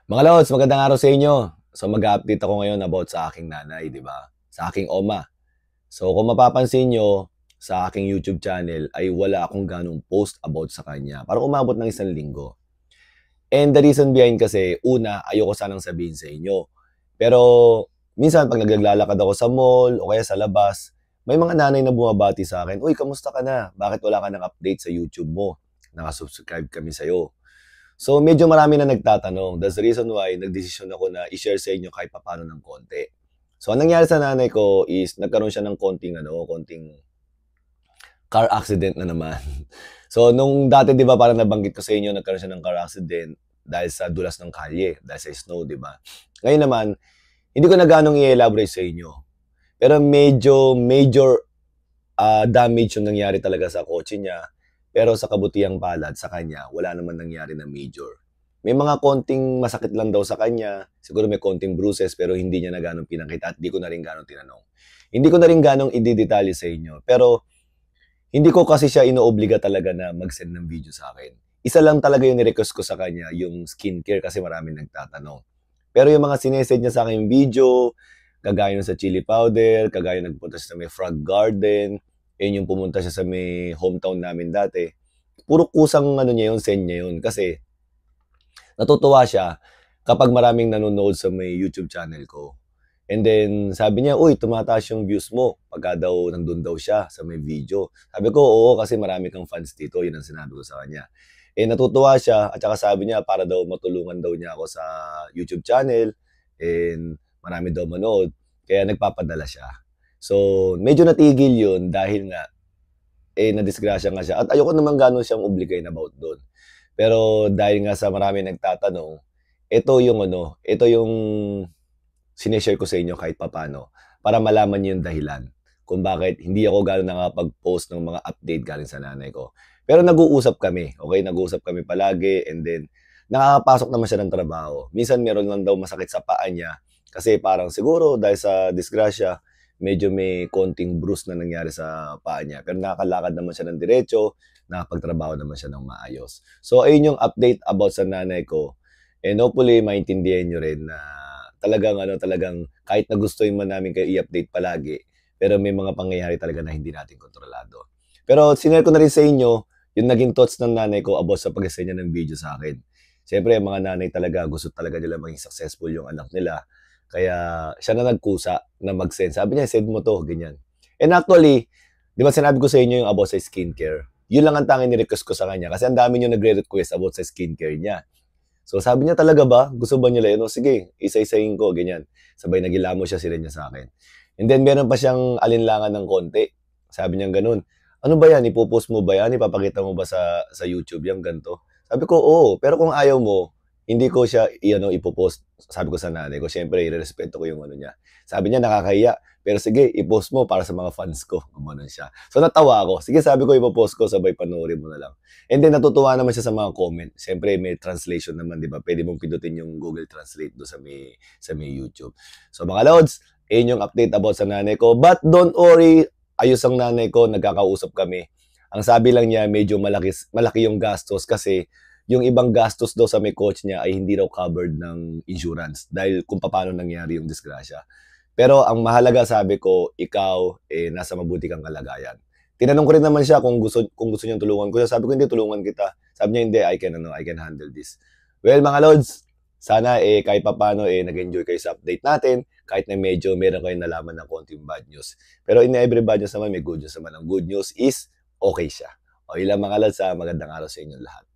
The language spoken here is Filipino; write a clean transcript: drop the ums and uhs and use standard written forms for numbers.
Mga lods, magandang araw sa inyo. So mag-update ako ngayon about sa aking nanay, di ba? Sa aking oma. So kung mapapansin nyo, sa aking YouTube channel ay wala akong ganong post about sa kanya. Parang umabot ng 1 linggo. And the reason behind kasi, una, ayoko sanang sabihin sa inyo. Pero minsan pag naglalakad ako sa mall o kaya sa labas, may mga nanay na bumabati sa akin, "Uy, kamusta ka na? Bakit wala ka ng update sa YouTube mo? Nakasubscribe kami sa'yo." So medyo marami na nagtatanong. That's the reason why nagdesisyon ako na i-share sa inyo kahit papaano ng konti. So ang nangyari sa nanay ko is nagkaroon siya ng konting car accident na naman. So nung dati 'di ba parang nabanggit ko sa inyo nagkaroon siya ng car accident dahil sa dulas ng kalye, dahil sa snow, 'di ba? Ngayon naman, hindi ko na gaanong i-elaborate sa inyo. Pero medyo major damage yung nangyari talaga sa kotse niya. Pero sa kabutihang palad sa kanya, wala naman nangyari na major. May mga konting masakit lang daw sa kanya, siguro may konting bruises pero hindi niya na gano'ng pinakita at di ko na rin gano'ng tinanong. Hindi ko na rin gano'ng ididetalye sa inyo, pero hindi ko kasi siya inoobliga talaga na mag-send ng video sa akin. Isa lang talaga yung ni-request ko sa kanya, yung skincare kasi maraming nagtatanong. Pero yung mga sinesend niya sa akin video, kagaya nung sa chili powder, kagaya nagpunta siya sa may frog garden, yun yung pumunta siya sa may hometown namin dati. Puro kusang ano niya yun, send niya yun. Kasi natutuwa siya kapag maraming nanonood sa may YouTube channel ko. And then sabi niya, "Uy, tumataas yung views mo." Pagka daw nandun daw siya sa may video. Sabi ko, "Oo, kasi marami kang fans dito." Yun ang sinabi ko sa kanya. Eh natutuwa siya at saka sabi niya para daw matulungan daw niya ako sa YouTube channel and marami daw manood. Kaya nagpapadala siya. So, medyo natigil yun dahil nga, nadisgrasya nga siya at ayoko naman gano'n siyang obligate about do'n. Pero dahil nga sa marami nagtatanong, ito yung sinishare ko sa inyo kahit papaano para malaman niyo yung dahilan kung bakit hindi ako gano'n nakapag-post ng mga update galing sa nanay ko. Pero nag-uusap kami, okay? Nag-uusap kami palagi and then nakakapasok naman siya ng trabaho. Minsan meron lang daw masakit sa paa niya kasi parang siguro dahil sa disgrasya, medyo may konting bruise na nangyari sa paa niya. Pero nakakalakad naman siya ng diretso, nakapagtrabaho naman siya ng maayos. So ayun yung update about sa nanay ko. And hopefully maintindihan niyo rin na talagang kahit na gustuhin man namin kayo i-update palagi, pero may mga pangyayari talaga na hindi natin kontrolado. Pero sinare ko na rin sa inyo yung naging thoughts ng nanay ko about sa pag-send niya ng video sa akin. Siyempre, mga nanay talaga, gusto talaga nila maging successful yung anak nila. Kaya siya na nagkusa na mag-send. Sabi niya, "Send mo to," ganyan. And actually, di ba sinabi ko sa inyo yung about sa skincare? Yun lang ang tanging ni-request ko sa kanya kasi ang dami niyo nagre-request about sa skincare niya. So sabi niya, "Talaga ba? Gusto ba niya yun?" "O sige, isa-isahin ko," ganyan. Sabay naghilamos siya, sinend niya sa akin. And then meron pa siyang alinlangan ng konti. Sabi niya ganun, "Ano ba yan? Ipo-post mo ba yan? Ipapakita mo ba sa YouTube yan, ganito?" Sabi ko, "Oo, pero kung ayaw mo, hindi ko siya ipo-post." Sabi ko sa nanay ko, siyempre irerespeto ko yung ano niya. Sabi niya, "Nakakahiya, pero sige, i-post mo para sa mga fans ko." Gumanon siya. So natawa ako. Sige, sabi ko, ipo-post ko, sabay panoorin mo na lang. And then natutuwa naman siya sa mga comment. Siyempre may translation naman, 'di ba? Pwede mong pindutin yung Google Translate do sa may YouTube. So mga lods, ayun yung update about sa nanay ko. But don't worry, ayos ang nanay ko, nagkakausap kami. Ang sabi lang niya, medyo malaki yung gastos kasi yung ibang gastos daw sa may coach niya ay hindi raw covered ng insurance dahil kung paano nangyari yung disgrasya. Pero ang mahalaga sabi ko, ikaw, nasa mabuti kang kalagayan. Tinanong ko rin naman siya kung gusto niyang tulungan ko. Sabi ko, "Hindi, tulungan kita." Sabi niya, "Hindi, I can handle this." Well, mga lods, sana kahit papaano nag-enjoy kayo sa update natin kahit na medyo meron kayong nalaman ng konting bad news. Pero in every bad news naman, may good news naman. Ang good news is okay siya. O ilang mga lods, magandang araw sa inyong lahat.